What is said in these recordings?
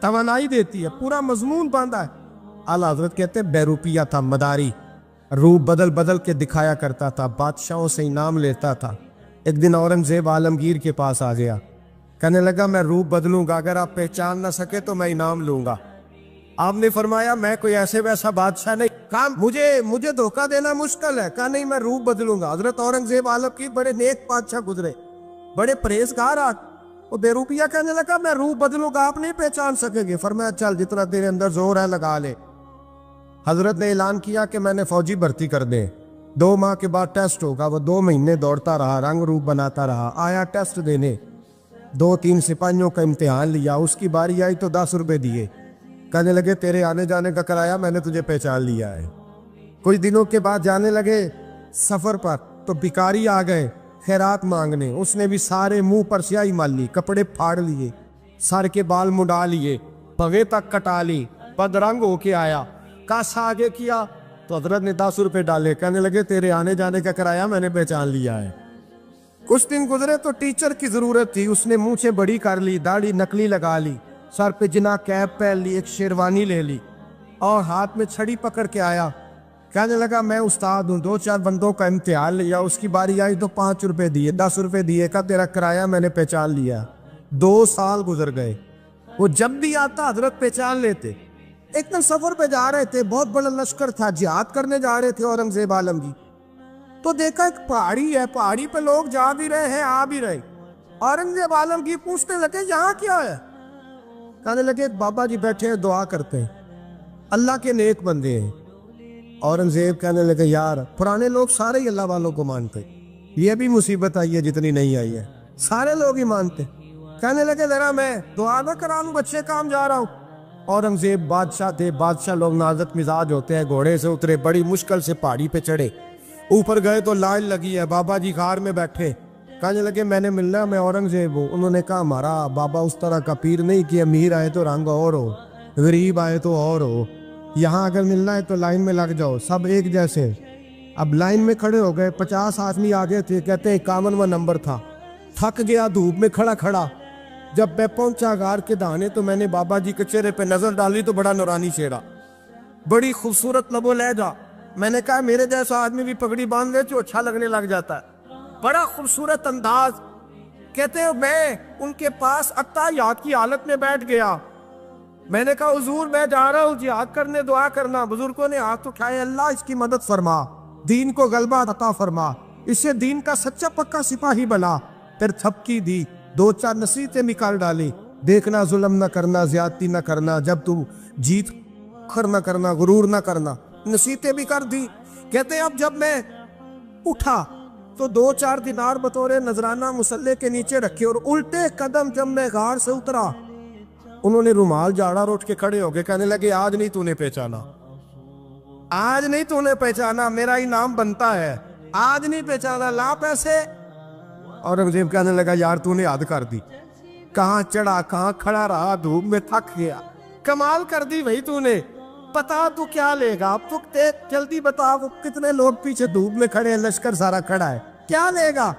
توانائی دیتی ہے, پورا مضمون باندھا ہے. اعلیٰ حضرت کہتے ہیں بہروپیہ تھا, مداری, روپ بدل بدل کے دکھایا کرتا تھا, بادشاہوں سے انعام لیتا تھا. ایک دن اورنگزیب عالمگیر کے پاس آ گیا, کہنے لگا میں روپ بدلوں گا, اگر آپ پہچان نہ سکے تو میں انعام لوں گا. آپ نے فرمایا میں کوئی ایسے ویسا بادشاہ نہیں, کہا مجھے دھوکہ دینا مشکل ہے. کہا نہیں میں روپ بدلوں گا. حضرت اورنگزیب عالمگیر بڑے نیک بادشاہ گزرے, بڑے پرہیزگار. وہ بہروپیہ کہنے لگا میں روپ بدلوں گا, آپ نہیں پہچان سکیں گے. فرمایا چل جتنا تیرے اندر زور ہے لگا لے. حضرت نے اعلان کیا کہ میں نے فوجی بھرتی کر دیں, 2 ماہ کے بعد ٹیسٹ ہوگا. وہ 2 مہینے دوڑتا رہا, رنگ روپ بناتا رہا, آیا ٹیسٹ دینے, 2-3 سپاہیوں کا امتحان لیا. اس کی باری آئی تو 10 روپے دیے, کہنے لگے تیرے آنے جانے کا کرایہ میں نے تجھے پہچان لیا ہے. کچھ دنوں کے بعد جانے لگے سفر پر, تو بھکاری آ گئے خیرات مانگنے. اس نے بھی سارے منہ پر سیاہی مال لی, کپڑے پھاڑ لیے, سر کے بال مڈا لیے, پگے تک کٹا لی, بدرنگ ہو کے آیا. کاسا آگے کیا تو حضرت نے 10 روپے ڈالے, کہنے لگے تیرے آنے جانے کا کرایہ میں نے پہچان لیا ہے. کچھ دن گزرے تو ٹیچر کی ضرورت تھی. اس نے مونچھیں بڑی کر لی, داڑھی نکلی لگا لی, سر پہ جنا کیپ پہن لی, ایک شیروانی لے لی اور ہاتھ میں چھڑی پکڑ کے آیا. کہنے لگا میں استاد ہوں, 2-4 بندوں کا امتحان لیا. اس کی باری آئی تو 5 روپے دیے, 10 روپے دیے, کہا تیرا کرایہ میں نے پہچان لیا. 2 سال گزر گئے. وہ جب بھی آتا حضرت پہچان لیتے. ایک دن سفر پہ جا رہے تھے, بہت بڑا لشکر تھا, جہاد کرنے جا رہے تھے اورنگزیب عالمگیر. تو دیکھا ایک پہاڑی ہے, پہاڑی پہ لوگ جا بھی رہے ہیں آ بھی رہے. اورنگزیب عالمگیر پوچھنے لگے یہاں کیا ہے؟ کہنے لگے بابا جی بیٹھے ہیں دعا کرتے ہیں, اللہ کے نیک بندے ہیں. اورنگزیب کہنے لگے یار پرانے لوگ سارے ہی اللہ والوں کو مانتے, یہ بھی مصیبت آئی ہے جتنی نہیں آئی ہے, سارے لوگ ہی مانتے. کہنے لگے ذرا میں دعا نہ کرا لوں, بچے کام جا رہا ہوں. اورنگزیب بادشاہ تھے, بادشاہ لوگ نازک مزاج ہوتے ہیں. گھوڑے سے اترے, بڑی مشکل سے پہاڑی پہ چڑھے, اوپر گئے تو لائن لگی ہے, بابا جی غار میں بیٹھے. کہنے لگے میں نے ملنا, میں اورنگزیب ہوں. انہوں نے کہا ہمارا بابا اس طرح کا پیر نہیں کہ امیر آئے تو رنگ اور ہو, غریب آئے تو اور ہو. یہاں اگر ملنا ہے تو لائن میں لگ جاؤ, سب ایک جیسے. اب لائن میں کھڑے ہو گئے, 50 آدمی آگے تھے, کہتے ہیں 51واں نمبر تھا. تھک گیا دھوپ میں کھڑا کھڑا. جب میں پہنچا غار کے دہانے تو میں نے بابا جی کے چہرے پہ نظر ڈالی تو بڑا نورانی چہرہ, بڑی خوبصورت لب و لہجہ. میں نے کہا میرے جیسا آدمی بھی پگڑی باندھ لے تو اچھا لگنے لگ جاتا ہے, بڑا خوبصورت انداز. کہتے ہیں میں ان کے پاس اتحیات کی حالت میں بیٹھ گیا. میں نے کہا حضور میں جا رہا ہوں جہاد کرنے, دعا کرنا. بزرگوں نے ہاتھ اٹھائے, اللہ اس کی مدد فرما, دین کو غلبہ عطا فرما, اسے دین کا سچا پکا سپاہی بنا. پھر تھپکی دی, 2-4 نصیحتیں بھی کر ڈالی. دیکھنا ظلم نہ کرنا, زیادتی نہ کرنا, جب تم جیت کر نہ کرنا, غرور نہ کرنا, نصیحتیں بھی کر دی. کہتے ہیں اب جب میں اٹھا تو 2-4 دینار بطور نذرانہ مسلح کے نیچے رکھے, اور الٹے قدم جب میں غار سے اترا انہوں نے رومال جھاڑا اور اٹھ کے کھڑے ہو گئے. کہنے لگے آج نہیں تو نے پہچانا, آج نہیں تو نے پہچانا, میرا انعام بنتا ہے, آج نہیں پہچانا, لا پیسے. اورنگزیب کہنے لگا یار تو نے حد کر دی, کہاں چڑھا کہاں کھڑا رہا, دھوپ میں تھک گیا, کمال کر دی بھائی تو نے. پتا تو کیا لے گا, اب تو جلدی بتا, وہ کتنے لوگ پیچھے دھوپ میں کھڑے ہیں, لشکر سارا کھڑا ہے, کیا لے گا؟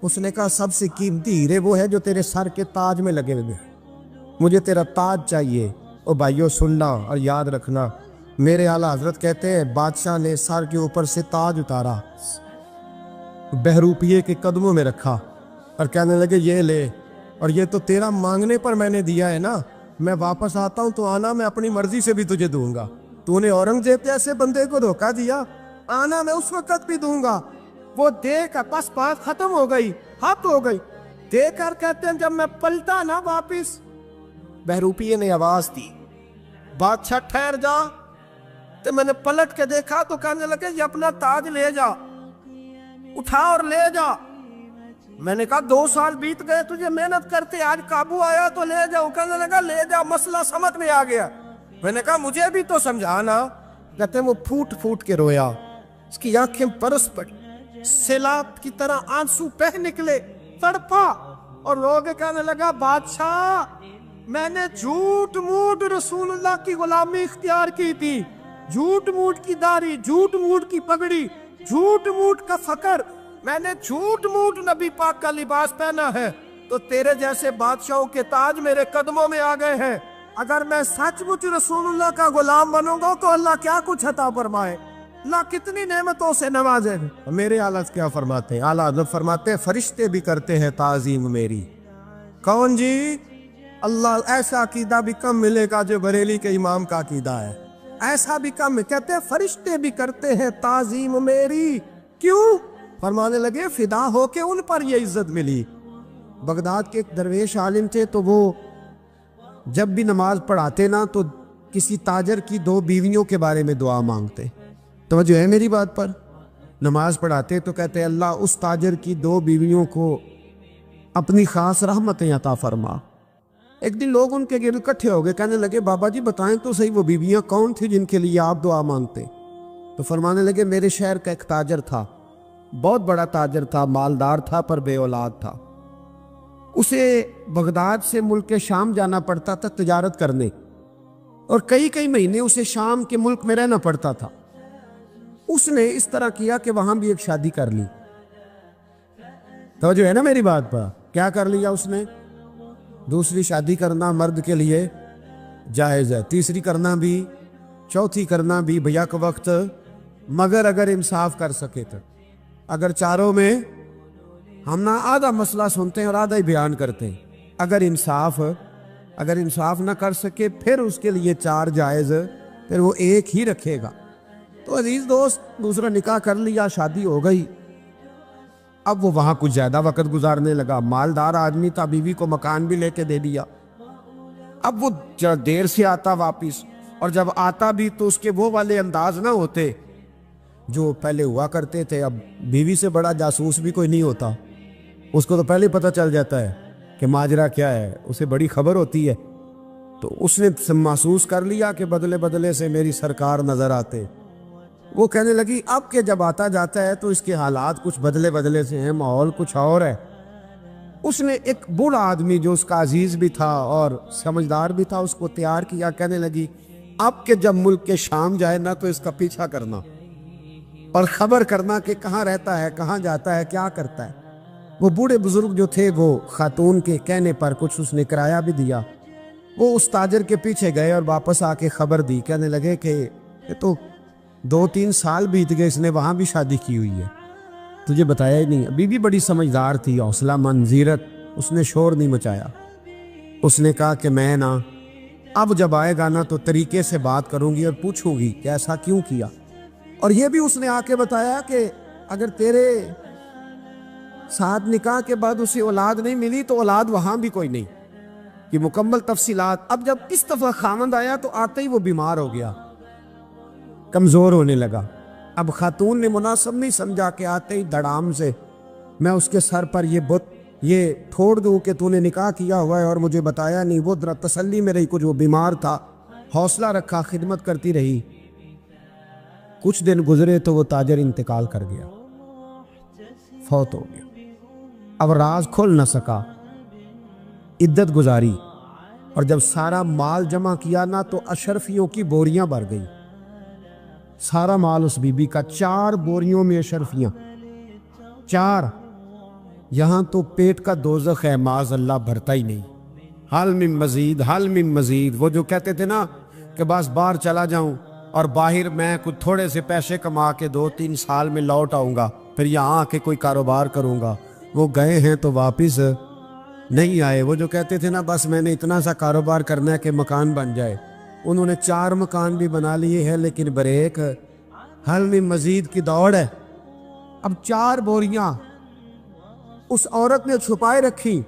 اس نے کہا سب سے قیمتی ہیرے وہ ہے جو تیرے سر کے تاج میں لگے ہوئے, مجھے تیرا تاج چاہیے. او بھائیو سننا اور یاد رکھنا, میرے اعلیٰ حضرت کہتے ہیں بادشاہ نے سر کے اوپر سے تاج اتارا, بہروپیے کے قدموں میں رکھا اور کہنے لگے یہ لے, اور یہ تو تیرا مانگنے پر میں نے دیا ہے نا, میں واپس آتا ہوں تو آنا میں اپنی مرضی سے بھی تجھے دوں گا. تو نے اورنگزیب جیسے بندے کو دھوکہ دیا, آنا میں اس وقت بھی دوں گا. وہ دے کر بس بات ختم ہو گئی, حد ہو گئی. دے کر کہتے ہیں جب میں پلٹا نا واپس, بہروپیے نے آواز دی بادشاہ ٹھہر جا. تو میں نے پلٹ کے دیکھا تو کہنے لگے یہ اپنا تاج لے جا, اٹھا اور لے جا. میں نے کہا 2 سال بیت گئے تجھے محنت کرتے, آج قابو آیا تو لے جاؤ. کہنے لگا لے جا, مسئلہ سمجھ میں آ گیا. میں نے کہا مجھے بھی تو سمجھانا. کہتے ہیں وہ پھوٹ پھوٹ کے رویا, اس کی آنکھیں برس پڑی, سیلاب کی طرح آنسو بہہ نکلے, تڑپا اور رو کے کہنے لگا بادشاہ میں نے جھوٹ موٹ رسول اللہ کی غلامی اختیار کی تھی, جھوٹ موٹ کی داڑھی, جھوٹ موٹ کی پگڑی, جھوٹ موٹ کا فقر, میں نے جھوٹ موٹ نبی پاک کا لباس پہنا ہے, تو تیرے جیسے بادشاہوں کے تاج میرے قدموں میں آ گئے ہیں. اگر میں سچ مچ رسول اللہ کا غلام بنوں گا تو اللہ کیا کچھ عطا فرمائے، اللہ کتنی نعمتوں سے نوازے۔ میرے اعلیٰ کیا فرماتے ہیں؟ اعلیٰ حضرت فرماتے ہیں فرشتے بھی کرتے ہیں تعظیم میری۔ کون جی؟ اللہ ایسا عقیدہ بھی کم ملے گا جو بریلی کے امام کا عقیدہ ہے، ایسا بھی کم۔ کہتے ہیں فرشتے بھی کرتے ہیں تعظیم میری۔ کیوں؟ فرمانے لگے فدا ہو کے ان پر یہ عزت ملی۔ بغداد کے ایک درویش عالم تھے، تو وہ جب بھی نماز پڑھاتے نا تو کسی تاجر کی 2 بیویوں کے بارے میں دعا مانگتے۔ توجہ ہے میری بات پر؟ نماز پڑھاتے تو کہتے اللہ اس تاجر کی 2 بیویوں کو اپنی خاص رحمتیں عطا فرما۔ ایک دن لوگ ان کے گرد اکٹھے ہو گئے، کہنے لگے بابا جی بتائیں تو صحیح وہ بیویاں کون تھی جن کے لیے آپ دعا مانگتے؟ تو فرمانے لگے میرے شہر کا ایک تاجر تھا، بہت بڑا تاجر تھا، مالدار تھا پر بے اولاد تھا۔ اسے بغداد سے ملک شام جانا پڑتا تھا تجارت کرنے، اور کئی مہینے اسے شام کے ملک میں رہنا پڑتا تھا۔ اس نے اس طرح کیا کہ وہاں بھی ایک شادی کر لی۔ توجہ ہے نا میری بات پر؟ کیا کر لیا اس نے؟ دوسری شادی کرنا مرد کے لیے جائز ہے، تیسری کرنا بھی، چوتھی کرنا بھی بھیا کے وقت، مگر اگر انصاف کر سکے تو۔ اگر چاروں میں ہم نہ آدھا مسئلہ سنتے ہیں اور آدھا ہی بیان کرتے ہیں، اگر انصاف نہ کر سکے پھر اس کے لیے 4 جائز، پھر وہ ایک ہی رکھے گا۔ تو عزیز دوست دوسرا نکاح کر لیا، شادی ہو گئی، اب وہ وہاں کچھ زیادہ وقت گزارنے لگا، مالدار آدمی تھا، بیوی کو مکان بھی لے کے دے دیا۔ اب وہ دیر سے آتا واپس، اور جب آتا بھی تو اس کے وہ والے انداز نہ ہوتے جو پہلے ہوا کرتے تھے۔ اب بیوی سے بڑا جاسوس بھی کوئی نہیں ہوتا، اس کو تو پہلے پتہ چل جاتا ہے کہ ماجرا کیا ہے، اسے بڑی خبر ہوتی ہے۔ تو اس نے محسوس کر لیا کہ بدلے بدلے سے میری سرکار نظر آتے۔ وہ کہنے لگی اب کہ جب آتا جاتا ہے تو اس کے حالات کچھ بدلے بدلے سے ہیں، ماحول کچھ اور ہے۔ اس نے ایک بوڑھا آدمی جو اس کا عزیز بھی تھا اور سمجھدار بھی تھا اس کو تیار کیا، کہنے لگی اب کہ جب ملک کے شام جائے نا تو اس کا پیچھا کرنا اور خبر کرنا کہ کہاں رہتا ہے، کہاں جاتا ہے، کیا کرتا ہے۔ وہ بوڑھے بزرگ جو تھے وہ خاتون کے کہنے پر کچھ اس نے کرایہ بھی دیا، وہ اس تاجر کے پیچھے گئے اور واپس آ کے خبر دی، کہنے لگے کہ یہ تو 2-3 سال بیت گئے، اس نے وہاں بھی شادی کی ہوئی ہے، تجھے بتایا ہی نہیں۔ بیوی بڑی سمجھدار تھی، حوصلہ مند، زیرت، اس نے شور نہیں مچایا۔ اس نے کہا کہ میں نا اب جب آئے گا نا تو طریقے سے بات کروں گی اور پوچھوں گی کہ ایسا کیوں کیا، اور یہ بھی اس نے آ کے بتایا کہ اگر تیرے ساتھ نکاح کے بعد اسے اولاد نہیں ملی تو اولاد وہاں بھی کوئی نہیں، یہ مکمل تفصیلات۔ اب جب اس دفعہ خامند آیا تو آتے ہی وہ بیمار ہو گیا، کمزور ہونے لگا۔ اب خاتون نے مناسب نہیں سمجھا کہ آتے ہی دڑام سے میں اس کے سر پر یہ بت یہ ٹھوڑ دوں کہ تو نے نکاح کیا ہوا ہے اور مجھے بتایا نہیں۔ وہ ذرا تسلی میں رہی، کچھ وہ بیمار تھا، حوصلہ رکھا، خدمت کرتی رہی۔ کچھ دن گزرے تو وہ تاجر انتقال کر گیا، فوت ہو گیا۔ اب راز کھل نہ سکا، عدت گزاری، اور جب سارا مال جمع کیا نا تو اشرفیوں کی بوریاں بھر گئی، سارا مال اس بی بی کا، 4 بوریوں میں اشرفیاں، 4۔ یہاں تو پیٹ کا دوزخ ہے، معاذ اللہ، بھرتا ہی نہیں۔ حل من مزید، حل من مزید۔ وہ جو کہتے تھے نا کہ بس باہر چلا جاؤں اور باہر میں کچھ تھوڑے سے پیسے کما کے 2-3 سال میں لوٹ آؤں گا، پھر یہاں آ کے کوئی کاروبار کروں گا، وہ گئے ہیں تو واپس نہیں آئے۔ وہ جو کہتے تھے نا بس میں نے اتنا سا کاروبار کرنا ہے کہ مکان بن جائے، انہوں نے 4 مکان بھی بنا لیے ہیں، لیکن بریک حل من مزید کی دوڑ ہے۔ اب 4 بوریاں اس عورت نے چھپائے رکھی،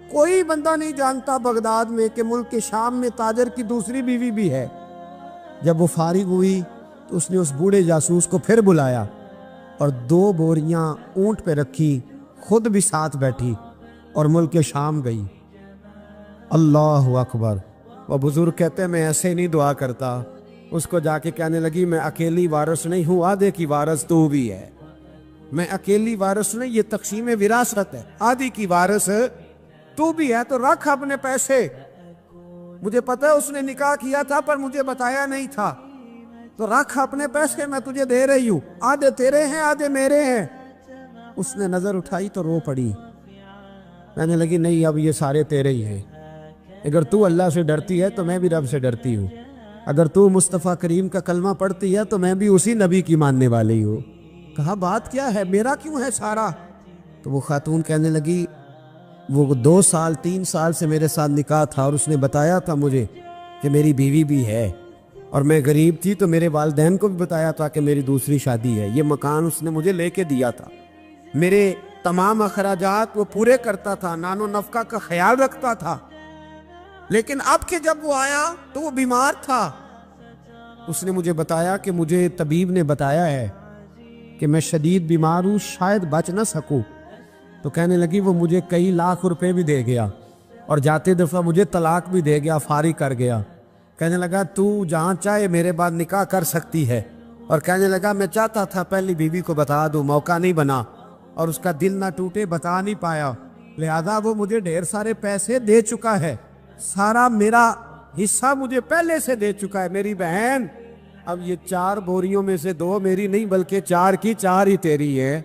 کوئی بندہ نہیں جانتا بغداد میں کہ ملک کے شام میں تاجر کی دوسری بیوی بھی ہے۔ جب وہ فارغ ہوئی تو اس نے اس بوڑھے جاسوس کو پھر بلایا اور 2 بوریاں اونٹ پہ رکھی، خود بھی ساتھ بیٹھی اور ملک شام گئی۔ اللہ اکبر۔ وہ بزرگ کہتے ہیں میں ایسے نہیں دعا کرتا، اس کو جا کے کہنے لگی میں اکیلی وارث نہیں ہوں، آدھے کی وارث تو بھی ہے، میں اکیلی وارث نہیں، یہ تقسیم وراثت ہے، آدھی کی وارث تو بھی ہے، تو رکھ اپنے پیسے، مجھے پتہ ہے اس نے نکاح کیا تھا پر مجھے بتایا نہیں تھا، تو رکھ اپنے پیسے، میں تجھے دے رہی ہوں، آدھے تیرے ہیں آدھے میرے ہیں۔ اس نے نظر اٹھائی تو رو پڑی، کہنے لگی نہیں اب یہ سارے تیرے ہی ہیں، اگر تو اللہ سے ڈرتی ہے تو میں بھی رب سے ڈرتی ہوں، اگر تو مصطفیٰ کریم کا کلمہ پڑھتی ہے تو میں بھی اسی نبی کی ماننے والی ہوں۔ کہا بات کیا ہے، میرا کیوں ہے سارا؟ تو وہ خاتون کہنے لگی وہ 2 سال 3 سال سے میرے ساتھ نکاح تھا اور اس نے بتایا تھا مجھے کہ میری بیوی بھی ہے، اور میں غریب تھی تو میرے والدین کو بھی بتایا تھا کہ میری دوسری شادی ہے۔ یہ مکان اس نے مجھے لے کے دیا تھا، میرے تمام اخراجات وہ پورے کرتا تھا، نان و نفقہ کا خیال رکھتا تھا، لیکن اب کہ جب وہ آیا تو وہ بیمار تھا۔ اس نے مجھے بتایا کہ مجھے طبیب نے بتایا ہے کہ میں شدید بیمار ہوں، شاید بچ نہ سکوں۔ تو کہنے لگی وہ مجھے کئی لاکھ روپے بھی دے گیا اور جاتے دفعہ مجھے طلاق بھی دے گیا، فارغ کر گیا۔ کہنے لگا تو جہاں چاہے میرے بعد نکاح کر سکتی ہے، اور کہنے لگا میں چاہتا تھا پہلی بیوی کو بتا دوں، موقع نہیں بنا اور اس کا دل نہ ٹوٹے، بتا نہیں پایا، لہذا وہ مجھے ڈھیر سارے پیسے دے چکا ہے، سارا میرا حصہ مجھے پہلے سے دے چکا ہے۔ میری بہن اب یہ 4 بوریوں میں سے 2 میری نہیں بلکہ 4 کی 4 ہی تیری ہے،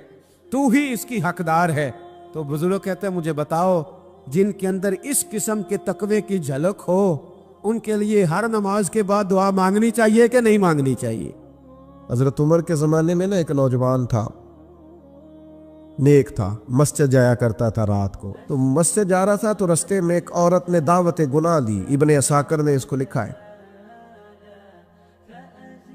تو ہی اس کی حقدار ہے۔ تو بزرگ کہتے ہیں مجھے بتاؤ جن کے اندر اس قسم کے تقوی کی جھلک ہو ان کے لیے ہر نماز کے بعد دعا مانگنی چاہیے کہ نہیں مانگنی چاہیے؟ حضرت عمر کے زمانے میں ایک نوجوان تھا، نیک تھا، مسجد جایا کرتا تھا رات کو۔ تو مسجد جا رہا تھا تو رستے میں ایک عورت نے دعوت گناہ دی، ابن عساکر نے اس کو لکھا ہے۔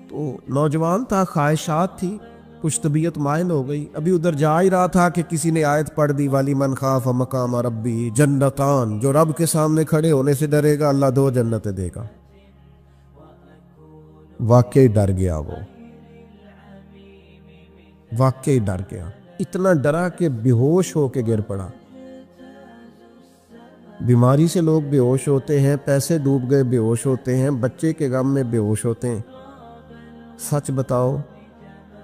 تو نوجوان تھا، خواہشات تھی، کچھ طبیعت مائل ہو گئی، ابھی ادھر جا ہی رہا تھا کہ کسی نے آیت پڑھ دی والی من خاف مقام ربی جنتان، جو رب کے سامنے کھڑے ہونے سے ڈرے گا اللہ 2 جنتیں دے گا۔ واقعی ڈر گیا، وہ واقعی ڈر گیا، اتنا ڈرا کہ بے ہوش ہو کے گر پڑا۔ بیماری سے لوگ بے ہوش ہوتے ہیں، پیسے ڈوب گئے بے ہوش ہوتے ہیں، بچے کے غم میں بے ہوش ہوتے ہیں۔ سچ بتاؤ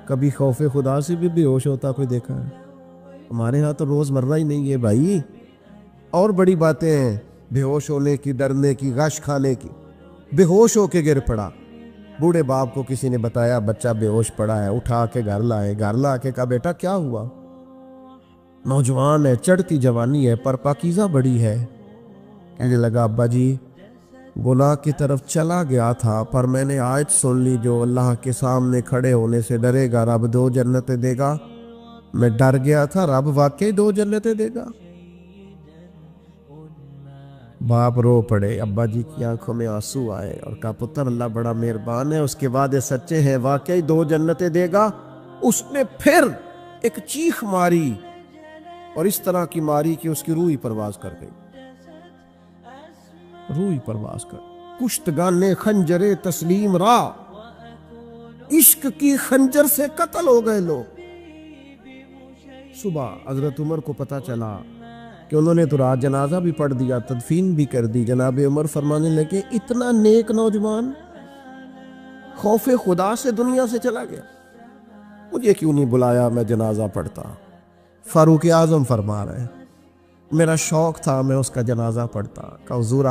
کبھی خوف خدا سے بھی بے ہوش ہوتا کوئی دیکھا ہے؟ ہمارے ہاں تو روز مرہ ہی نہیں ہے بھائی، اور بڑی باتیں ہیں بے ہوش ہونے کی، ڈرنے کی، غش کھانے کی۔ بے ہوش ہو کے گر پڑا، بوڑھے باپ کو کسی نے بتایا بچہ بے ہوش پڑا ہے، اٹھا کے گھر لائے، گھر لا کے کہا بیٹا کیا ہوا؟ نوجوان ہے، چڑھتی جوانی ہے پر پاکیزہ بڑی ہے۔ کہنے لگا ابا جی گناہ کی طرف چلا گیا تھا پر میں نے آیت سن لی جو اللہ کے سامنے کھڑے ہونے سے ڈرے گا رب 2 جنتیں دے گا، میں ڈر گیا تھا، رب واقعی 2 جنتیں دے گا۔ باپ رو پڑے، ابا جی کی آنکھوں میں آنسو آئے اور کہا پتر اللہ بڑا مہربان ہے، اس کے وعدے سچے ہیں، واقعی 2 جنتیں دے گا۔ اس نے پھر ایک چیخ ماری اور اس طرح کی ماری کہ اس کی روح ہی پرواز کر گئی، روح ہی پرواز کر۔ کشتگان خنجر تسلیم را، عشق کی خنجر سے قتل ہو گئے لوگ۔ صبح حضرت عمر کو پتہ چلا کہ انہوں نے تو رات جنازہ بھی پڑھ دیا، تدفین بھی کر دی۔ جناب عمر فرمانے لگے اتنا نیک نوجوان خوف خدا سے دنیا سے چلا گیا، مجھے کیوں نہیں بلایا میں جنازہ پڑھتا؟ فاروق اعظم فرما رہے ہیں میرا شوق تھا میں اس کا جنازہ پڑھتا۔ کہ حضور